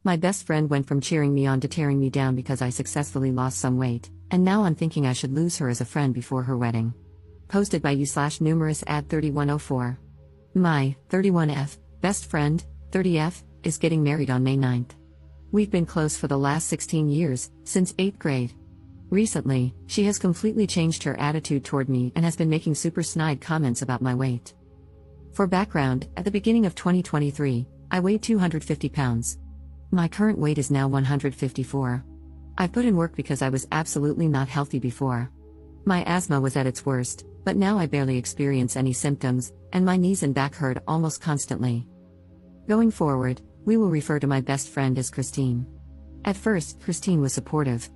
My best friend went from cheering me on to tearing me down because I successfully lost some weight, and now I'm thinking I should lose her as a friend before her wedding. Posted by you/numerous ad 3104. My 31F best friend, 30F, is getting married on May 9th. We've been close for the last 16 years, since 8th grade. Recently, she has completely changed her attitude toward me and has been making super snide comments about my weight. For background, at the beginning of 2023, I weighed 250 pounds. My current weight is now 154. I've put in work because I was absolutely not healthy before. My asthma was at its worst, but now I barely experience any symptoms, and my knees and back hurt almost constantly. Going forward, we will refer to my best friend as Christine. At first, Christine was supportive.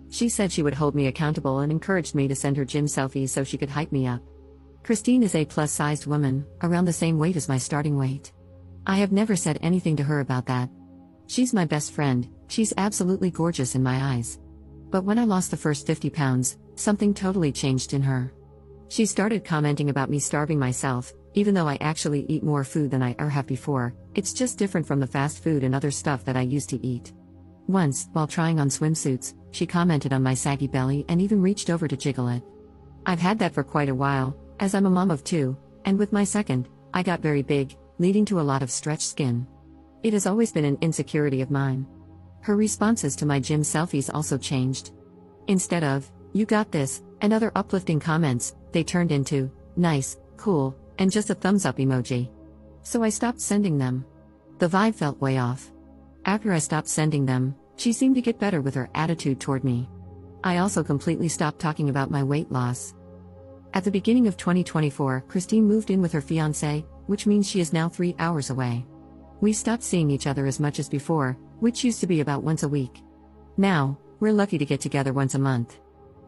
She said she would hold me accountable and encouraged me to send her gym selfies so she could hype me up. Christine is a plus-sized woman, around the same weight as my starting weight. I have never said anything to her about that. She's my best friend, she's absolutely gorgeous in my eyes. But when I lost the first 50 pounds, something totally changed in her. She started commenting about me starving myself, even though I actually eat more food than I ever have before. It's just different from the fast food and other stuff that I used to eat. Once, while trying on swimsuits, she commented on my saggy belly and even reached over to jiggle it. I've had that for quite a while, as I'm a mom of two, and with my second, I got very big, leading to a lot of stretched skin. It has always been an insecurity of mine. Her responses to my gym selfies also changed. Instead of, "You got this," and other uplifting comments, they turned into, "Nice, cool," and just a thumbs up emoji. So I stopped sending them. The vibe felt way off. After I stopped sending them, she seemed to get better with her attitude toward me. I also completely stopped talking about my weight loss. At the beginning of 2024, Christine moved in with her fiancé, which means she is now 3 hours away. We stopped seeing each other as much as before, which used to be about once a week. Now, we're lucky to get together once a month.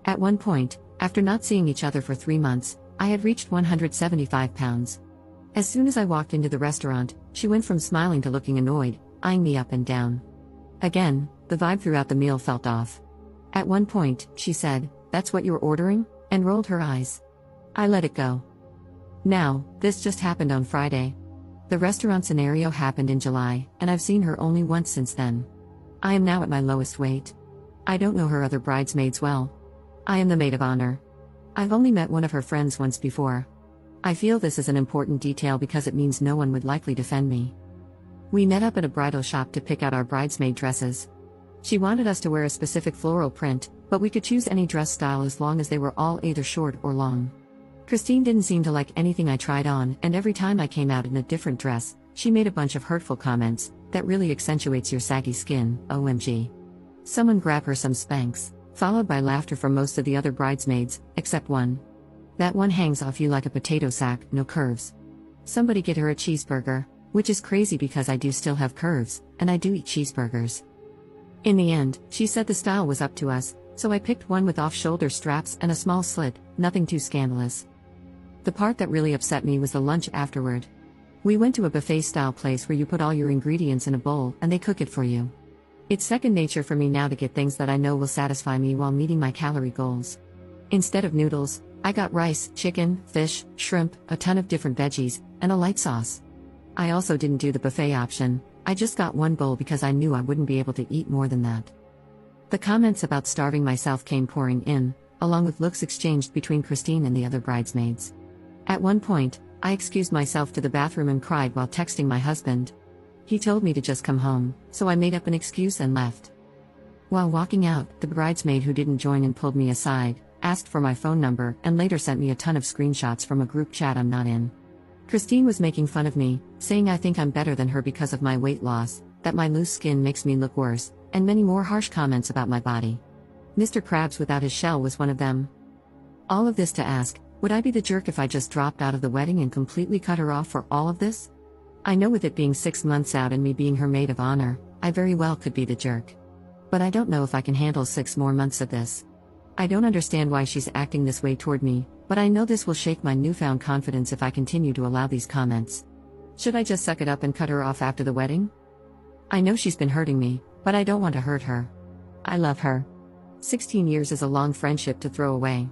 At one point, after not seeing each other for 3 months, I had reached 175 pounds. As soon as I walked into the restaurant, she went from smiling to looking annoyed, eyeing me up and down. Again, the vibe throughout the meal felt off. At one point, she said, "That's what you're ordering?" and rolled her eyes. I let it go. Now, this just happened on Friday. The restaurant scenario happened in July, and I've seen her only once since then. I am now at my lowest weight. I don't know her other bridesmaids well. I am the maid of honor. I've only met one of her friends once before. I feel this is an important detail because it means no one would likely defend me. We met up at a bridal shop to pick out our bridesmaid dresses. She wanted us to wear a specific floral print, but we could choose any dress style as long as they were all either short or long. Christine didn't seem to like anything I tried on, and every time I came out in a different dress, she made a bunch of hurtful comments. "That really accentuates your saggy skin, OMG. Someone grab her some Spanx," followed by laughter from most of the other bridesmaids, except one. "That one hangs off you like a potato sack, no curves. Somebody get her a cheeseburger," which is crazy because I do still have curves, and I do eat cheeseburgers. In the end, she said the style was up to us, so I picked one with off-shoulder straps and a small slit, nothing too scandalous. The part that really upset me was the lunch afterward. We went to a buffet-style place where you put all your ingredients in a bowl and they cook it for you. It's second nature for me now to get things that I know will satisfy me while meeting my calorie goals. Instead of noodles, I got rice, chicken, fish, shrimp, a ton of different veggies, and a light sauce. I also didn't do the buffet option. I just got one bowl because I knew I wouldn't be able to eat more than that. The comments about starving myself came pouring in, along with looks exchanged between Christine and the other bridesmaids. At one point, I excused myself to the bathroom and cried while texting my husband. He told me to just come home, so I made up an excuse and left. While walking out, the bridesmaid who didn't join in pulled me aside, asked for my phone number, and later sent me a ton of screenshots from a group chat I'm not in. Christine was making fun of me, saying I think I'm better than her because of my weight loss, that my loose skin makes me look worse, and many more harsh comments about my body. Mr. Krabs without his shell was one of them. All of this to ask, would I be the jerk if I just dropped out of the wedding and completely cut her off for all of this? I know with it being 6 months out and me being her maid of honor, I very well could be the jerk. But I don't know if I can handle 6 more months of this. I don't understand why she's acting this way toward me, but I know this will shake my newfound confidence if I continue to allow these comments. Should I just suck it up and cut her off after the wedding? I know she's been hurting me, but I don't want to hurt her. I love her. 16 years is a long friendship to throw away.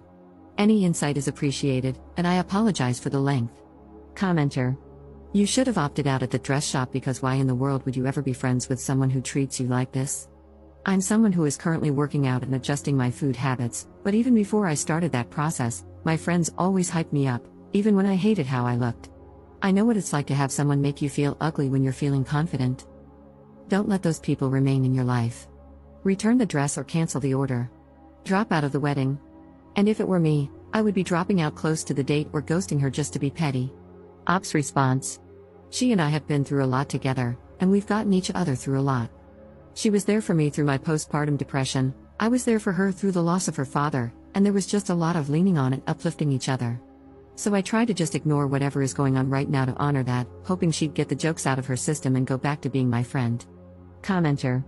Any insight is appreciated, and I apologize for the length. Commenter. You should have opted out at the dress shop because why in the world would you ever be friends with someone who treats you like this? I'm someone who is currently working out and adjusting my food habits, but even before I started that process, my friends always hyped me up, even when I hated how I looked. I know what it's like to have someone make you feel ugly when you're feeling confident. Don't let those people remain in your life. Return the dress or cancel the order. Drop out of the wedding. And if it were me, I would be dropping out close to the date or ghosting her just to be petty. Ops response. She and I have been through a lot together, and we've gotten each other through a lot. She was there for me through my postpartum depression, I was there for her through the loss of her father, and there was just a lot of leaning on and uplifting each other. So I try to just ignore whatever is going on right now to honor that, hoping she'd get the jokes out of her system and go back to being my friend. Commenter.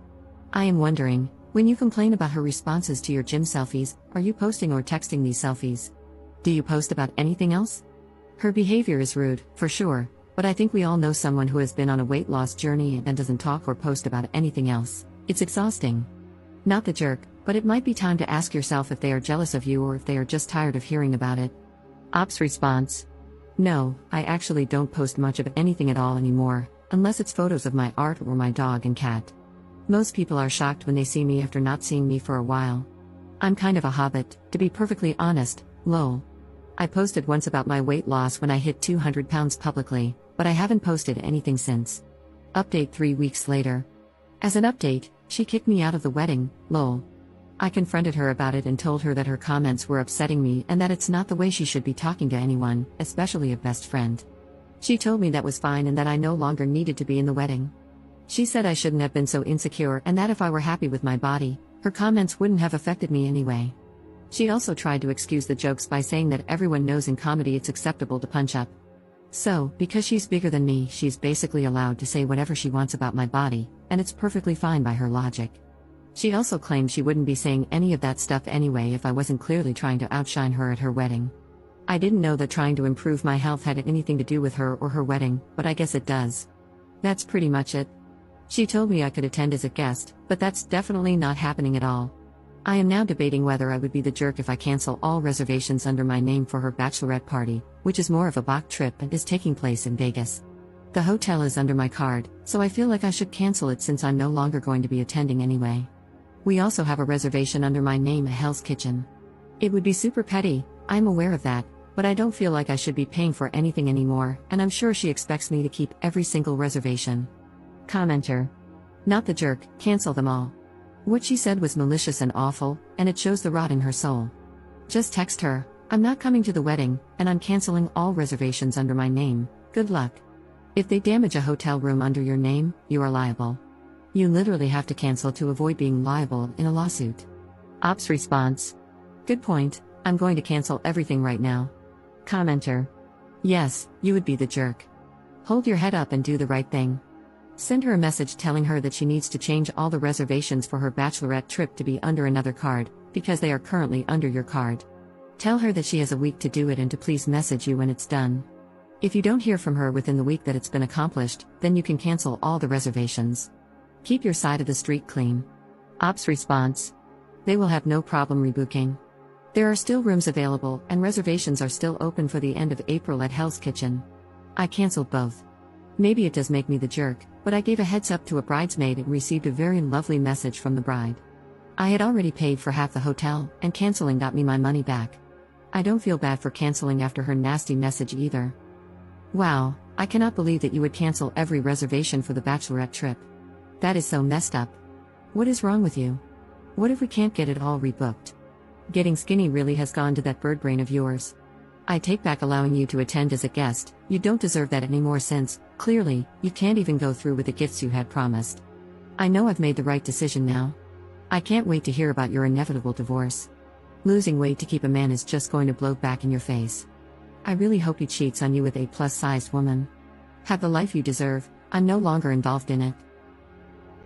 I am wondering, when you complain about her responses to your gym selfies, are you posting or texting these selfies? Do you post about anything else? Her behavior is rude, for sure, but I think we all know someone who has been on a weight loss journey and doesn't talk or post about anything else. It's exhausting. Not the jerk, but it might be time to ask yourself if they are jealous of you or if they are just tired of hearing about it. Ops response. No, I actually don't post much of anything at all anymore, unless it's photos of my art or my dog and cat. Most people are shocked when they see me after not seeing me for a while. I'm kind of a hobbit, to be perfectly honest, lol. I posted once about my weight loss when I hit 200 pounds publicly, but I haven't posted anything since. Update 3 weeks later. As an update, she kicked me out of the wedding, lol. I confronted her about it and told her that her comments were upsetting me and that it's not the way she should be talking to anyone, especially a best friend. She told me that was fine and that I no longer needed to be in the wedding. She said I shouldn't have been so insecure and that if I were happy with my body, her comments wouldn't have affected me anyway. She also tried to excuse the jokes by saying that everyone knows in comedy it's acceptable to punch up. So, because she's bigger than me, she's basically allowed to say whatever she wants about my body, and it's perfectly fine by her logic. She also claimed she wouldn't be saying any of that stuff anyway if I wasn't clearly trying to outshine her at her wedding. I didn't know that trying to improve my health had anything to do with her or her wedding, but I guess it does. That's pretty much it. She told me I could attend as a guest, but that's definitely not happening at all. I am now debating whether I would be the jerk if I cancel all reservations under my name for her bachelorette party, which is more of a Bach trip and is taking place in Vegas. The hotel is under my card, so I feel like I should cancel it since I'm no longer going to be attending anyway. We also have a reservation under my name at Hell's Kitchen. It would be super petty, I'm aware of that, but I don't feel like I should be paying for anything anymore, and I'm sure she expects me to keep every single reservation. Commenter. Not the jerk, cancel them all. What she said was malicious and awful, and it shows the rot in her soul. Just text her, I'm not coming to the wedding, and I'm canceling all reservations under my name, good luck. If they damage a hotel room under your name, you are liable. You literally have to cancel to avoid being liable in a lawsuit. Ops response. Good point, I'm going to cancel everything right now. Commenter. Yes, you would be the jerk. Hold your head up and do the right thing. Send her a message telling her that she needs to change all the reservations for her bachelorette trip to be under another card, because they are currently under your card. Tell her that she has a week to do it and to please message you when it's done. If you don't hear from her within the week that it's been accomplished, then you can cancel all the reservations. Keep your side of the street clean. Ops response. They will have no problem rebooking. There are still rooms available and reservations are still open for the end of April at Hell's Kitchen. I canceled both. Maybe it does make me the jerk, but I gave a heads up to a bridesmaid and received a very lovely message from the bride. I had already paid for half the hotel, and canceling got me my money back. I don't feel bad for canceling after her nasty message either. Wow, I cannot believe that you would cancel every reservation for the bachelorette trip. That is so messed up. What is wrong with you? What if we can't get it all rebooked? Getting skinny really has gone to that bird brain of yours. I take back allowing you to attend as a guest, you don't deserve that anymore since, clearly, you can't even go through with the gifts you had promised. I know I've made the right decision now. I can't wait to hear about your inevitable divorce. Losing weight to keep a man is just going to blow back in your face. I really hope he cheats on you with a plus-sized woman. Have the life you deserve, I'm no longer involved in it.